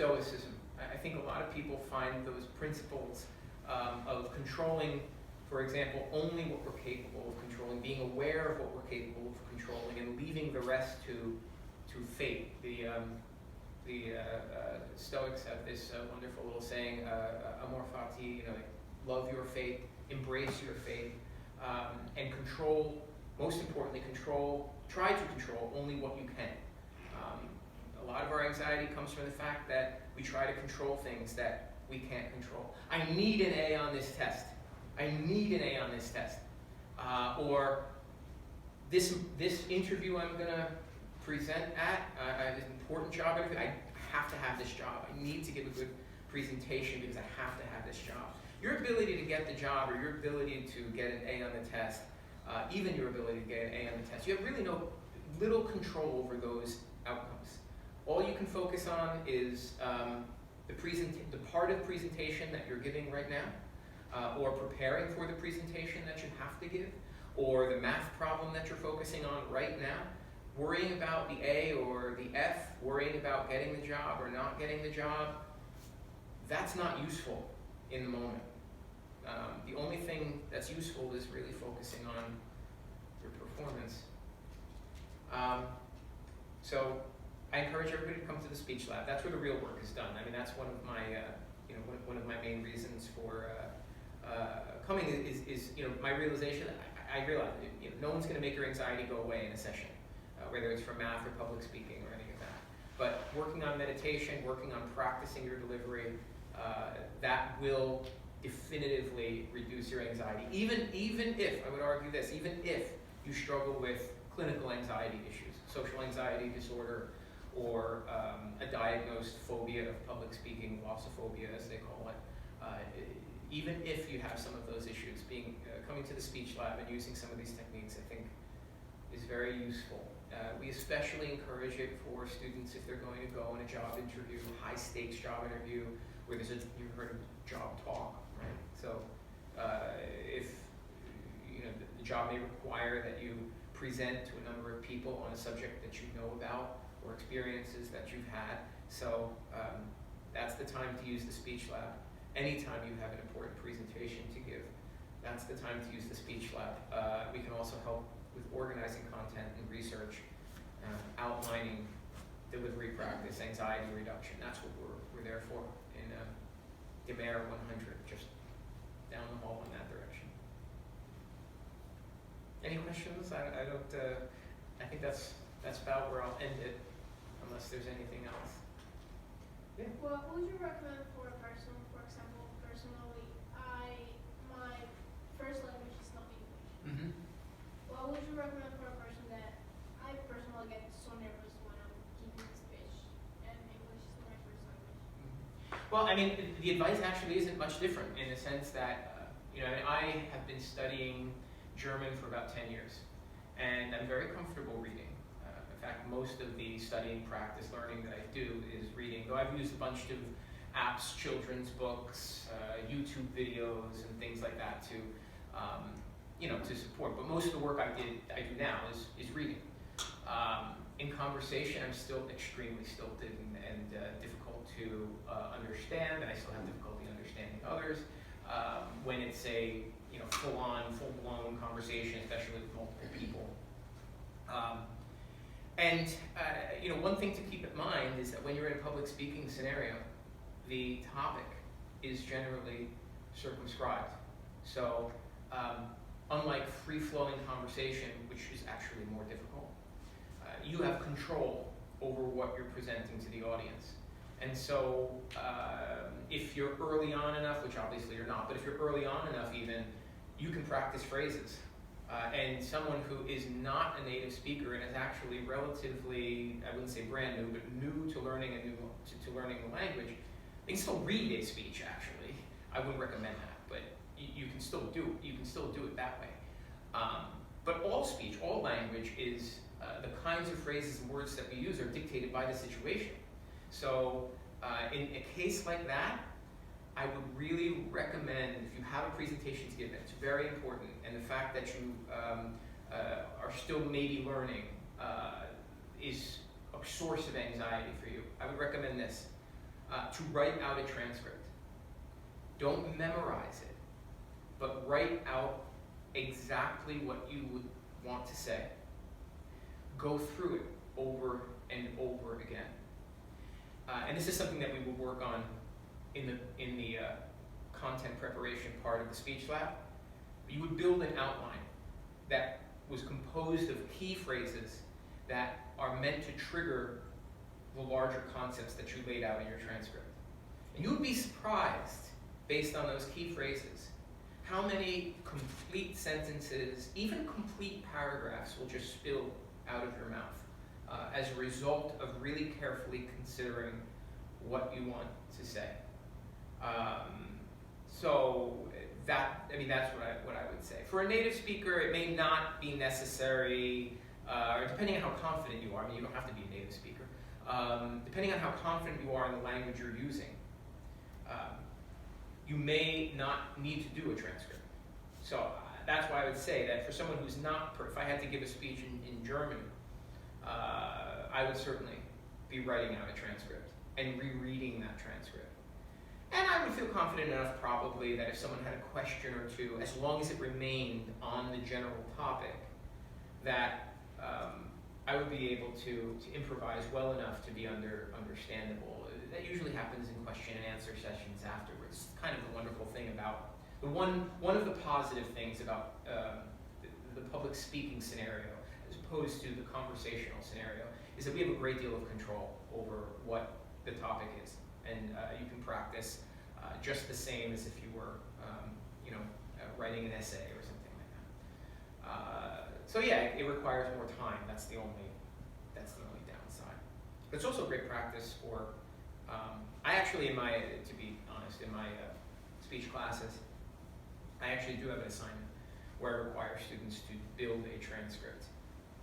stoicism. I think a lot of people find those principles of controlling, for example, only what we're capable of controlling, being aware of what we're capable of controlling, and leaving the rest to fate. The Stoics have this wonderful little saying, amor fati, love your fate, embrace your fate, and control, most importantly, try to control only what you can. A lot of our anxiety comes from the fact that we try to control things that we can't control. I need an A on this test. I need an A on this test. Or this interview I'm going to present at, an important job interview, I have to have this job. I need to give a good presentation because I have to have this job. Your ability to get the job, or your ability to get an A on the test, even your ability to get an A on the test, you have really little control over those outcomes. All you can focus on is the part of presentation that you're giving right now, or preparing for the presentation that you have to give, or the math problem that you're focusing on right now. Worrying about the A or the F, worrying about getting the job or not getting the job, that's not useful in the moment. The only thing that's useful is really focusing on your performance. So I encourage everybody to come to the speech lab. That's where the real work is done. I mean, that's one of my, one of my main reasons for coming is my realization. I realize no one's going to make your anxiety go away in a session, whether it's for math or public speaking or any of that. But working on meditation, working on practicing your delivery, that will definitively reduce your anxiety. Even if, I would argue this, even if you struggle with clinical anxiety issues, social anxiety disorder, or a diagnosed phobia of public speaking, glossophobia as they call it, even if you have some of those issues, coming to the speech lab and using some of these techniques, I think, is very useful. We especially encourage it for students if they're going to go on a job interview, high stakes job interview, where you've heard of job talk, right? So if the job may require that you present to a number of people on a subject that you know about or experiences that you've had, so that's the time to use the speech lab. Anytime you have an important presentation to give, that's the time to use the speech lab. We can also help with organizing content and research, outlining delivery practice, anxiety reduction. That's what we're there for in DeMare 100, just down the hall in that direction. Any questions? I don't. I think that's about where I'll end it, unless there's anything else. Yeah. Well, what would you recommend for a person? For example, personally, my first language is not English. Mm-hmm. What would you recommend for a person that I personally get so nervous when I'm giving a speech, and English is my first language? Well, I mean, the advice actually isn't much different in the sense that I have been studying German for about 10 years, and I'm very comfortable reading. In fact, most of the studying, practice, learning that I do is reading, though I've used a bunch of apps, children's books, YouTube videos, and things like that to support. But most of the work I do now is reading. In conversation, I'm still extremely stilted and difficult to understand, and I still have difficulty understanding others. When it's a full-blown conversation, especially with multiple people. One thing to keep in mind is that when you're in a public speaking scenario, the topic is generally circumscribed. So, unlike free-flowing conversation, which is actually more difficult, you have control over what you're presenting to the audience. And so, if you're early on enough, which obviously you're not, but if you're early on enough even, you can practice phrases. And someone who is not a native speaker and is actually relatively, I wouldn't say brand new, but new to learning to learning the language, they can still read a speech. Actually, I wouldn't recommend that, but you can still do it. You can still do it that way. But all speech, all language is the kinds of phrases and words that we use are dictated by the situation. So in a case like that, I would really recommend, if you have a presentation to give, it's very important, and the fact that you are still maybe learning is a source of anxiety for you. I would recommend this. to write out a transcript. Don't memorize it, but write out exactly what you would want to say. Go through it over and over again. And this is something that we will work on in the content preparation part of the speech lab. You would build an outline that was composed of key phrases that are meant to trigger the larger concepts that you laid out in your transcript. And you would be surprised, based on those key phrases, how many complete sentences, even complete paragraphs, will just spill out of your mouth as a result of really carefully considering what you want to say. So that's what I would say. For a native speaker, it may not be necessary, or depending on how confident you are. I mean, you don't have to be a native speaker. Depending on how confident you are in the language you're using, you may not need to do a transcript. So that's why I would say that for someone who's not, if I had to give a speech in German, I would certainly be writing out a transcript and rereading that transcript. And I would feel confident enough probably that if someone had a question or two, as long as it remained on the general topic, that I would be able to improvise well enough to be understandable. That usually happens in question and answer sessions afterwards. It's kind of the wonderful thing about, one of the positive things about the public speaking scenario, as opposed to the conversational scenario, is that we have a great deal of control over what the topic is. And you can practice just the same as if you were, writing an essay or something like that. So yeah, it requires more time. That's the only downside. But it's also great practice for. I actually, to be honest, in my speech classes, I actually do have an assignment where I require students to build a transcript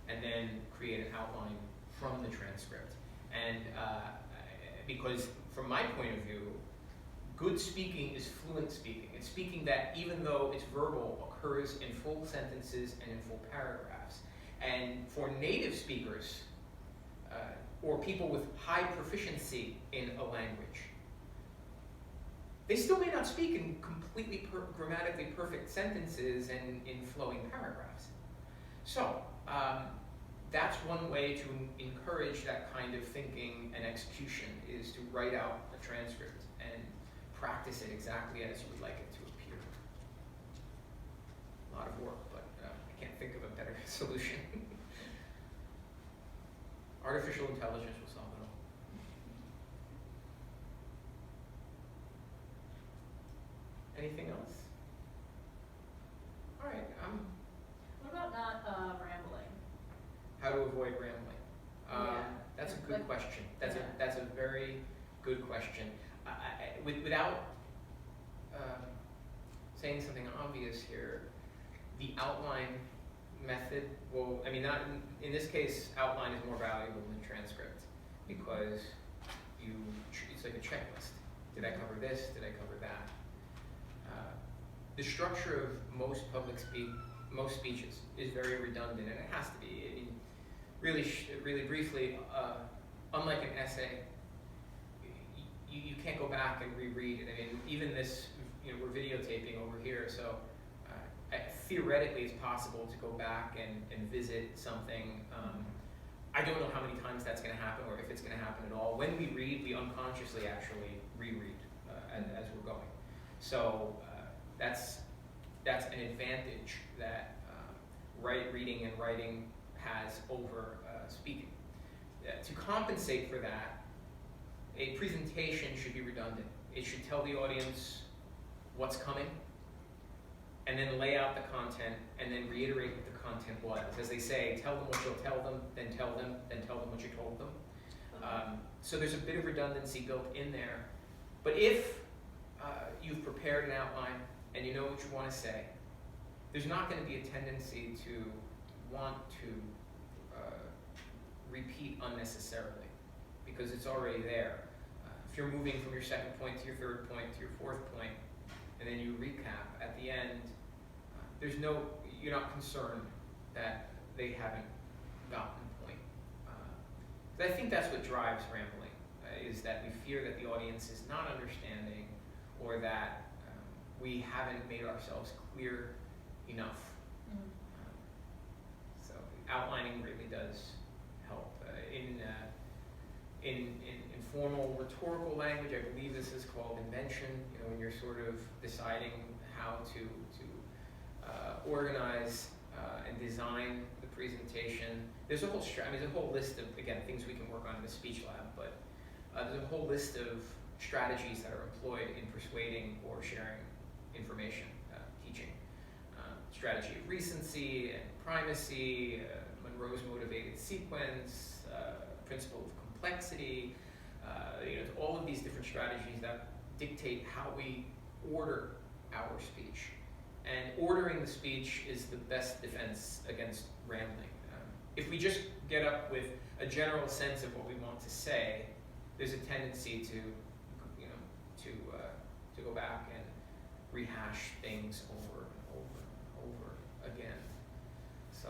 and then create an outline from the transcript. And because from my point of view, good speaking is fluent speaking. It's speaking that, even though it's verbal, occurs in full sentences and in full paragraphs. And for native speakers, or people with high proficiency in a language, they still may not speak in completely grammatically perfect sentences and in flowing paragraphs. So that's one way to encourage that kind of thinking and execution, is to write out a transcript and practice it exactly as you would like it to appear. A lot of work, but I can't think of a better solution. Artificial intelligence will solve it all. Anything else? All right. What about not rambling? How to avoid rambling? That's a good question. That's a very good question. Without saying something obvious here, the outline method will, not in this case, outline is more valuable than transcript, because it's like a checklist. Did I cover this? Did I cover that? The structure of most speeches is very redundant, and it has to be. Really briefly, unlike an essay, you can't go back and reread it. Even this, we're videotaping over here, so theoretically it's possible to go back and visit something. I don't know how many times that's going to happen, or if it's going to happen at all. When we read, we unconsciously actually reread as we're going. So that's an advantage that reading and writing has over speaking. To compensate for that, a presentation should be redundant. It should tell the audience what's coming, and then lay out the content, and then reiterate what the content was. As they say, tell them what you'll tell them, then tell them what you told them. So there's a bit of redundancy built in there. But if you've prepared an outline and you know what you want to say, there's not going to be a tendency to want to repeat unnecessarily, because it's already there. If you're moving from your second point to your third point to your fourth point, and then you recap at the end, you're not concerned that they haven't gotten the point. I think that's what drives rambling. is that we fear that the audience is not understanding, or that we haven't made ourselves clear enough. So outlining really does help. In formal rhetorical language, I believe this is called invention. You know, when you're sort of deciding how to organize and design the presentation. There's a whole there's a whole list of, again, things we can work on in the speech lab, but there's a whole list of strategies that are employed in persuading or sharing information, teaching. Strategy of recency and primacy, Monroe's motivated sequence, principle of complexity, you know, all of these different strategies that dictate how we order our speech. And ordering the speech is the best defense against rambling. If we just get up with a general sense of what we want to say, there's a tendency to, you know, to go back and rehash things over and over and over again. So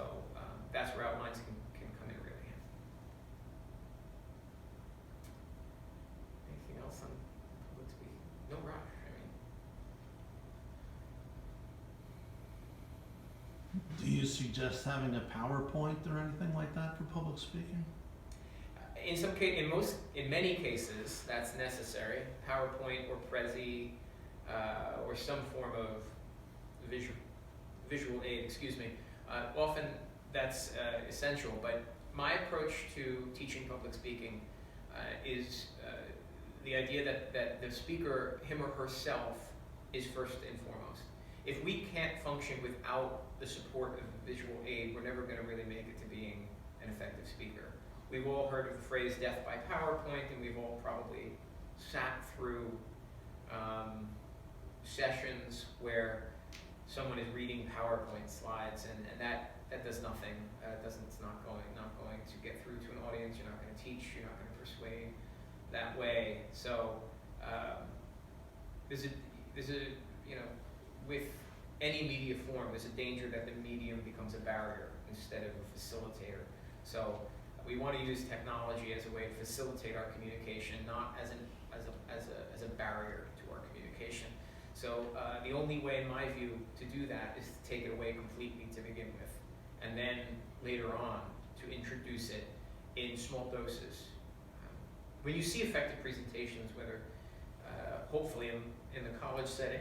that's where outlines can come in really handy. Anything else on public speaking? No rush. Do you suggest having a PowerPoint or anything like that for public speaking? In many cases, that's necessary. PowerPoint or Prezi, or some form of visual aid. Excuse me. Often that's essential. But my approach to teaching public speaking is the idea that the speaker, him or herself, is first and foremost. If we can't function without the support of visual aid, we're never going to really make it to being an effective speaker. We've all heard of the phrase death by PowerPoint, and we've all probably sat through sessions where someone is reading PowerPoint slides, and that does nothing. It's not going to get through to an audience. You're not going to teach. You're not going to persuade that way. So there's a you know, with any media form, there's a danger that the medium becomes a barrier instead of a facilitator. So we want to use technology as a way to facilitate our communication, not as a barrier to our communication. So the only way, in my view, to do that is to take it away completely to begin with, and then later on to introduce it in small doses. When you see effective presentations, whether hopefully in the college setting,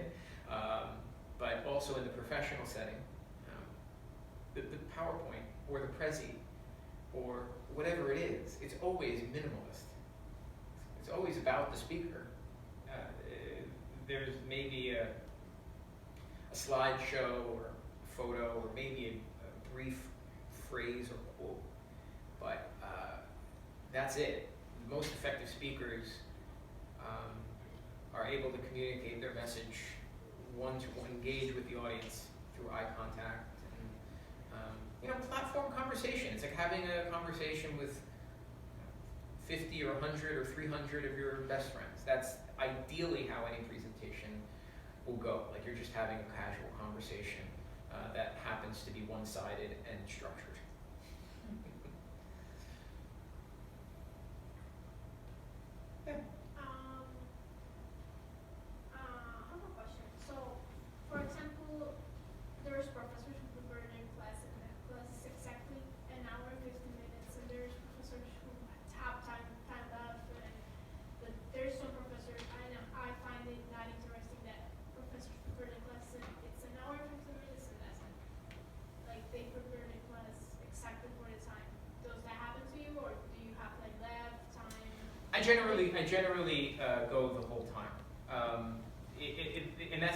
but also in the professional setting, the PowerPoint or the Prezi or whatever it is, it's always minimalist. It's always about the speaker. There's maybe a slideshow or a photo or maybe a brief phrase or quote, but that's it. Most effective speakers are able to communicate their message one-to-one, engage with the audience through eye contact, and platform conversation. It's like having a conversation with 50 or 100 or 300 of your best friends. That's ideally how any presentation will go. Like you're just having a casual conversation that happens to be one-sided and structured. Yeah. I have a question. So, for example, there's professors who prefer their class and that class is exactly an hour and 15 minutes, and there's professors who have time left, but there's some professors, I find it not interesting that professors prefer the class and it's an hour and 15 minutes and that's it. Like they prefer the class exactly for the time. Does that happen to you, or do you have like left time? I generally go the whole time. And that's an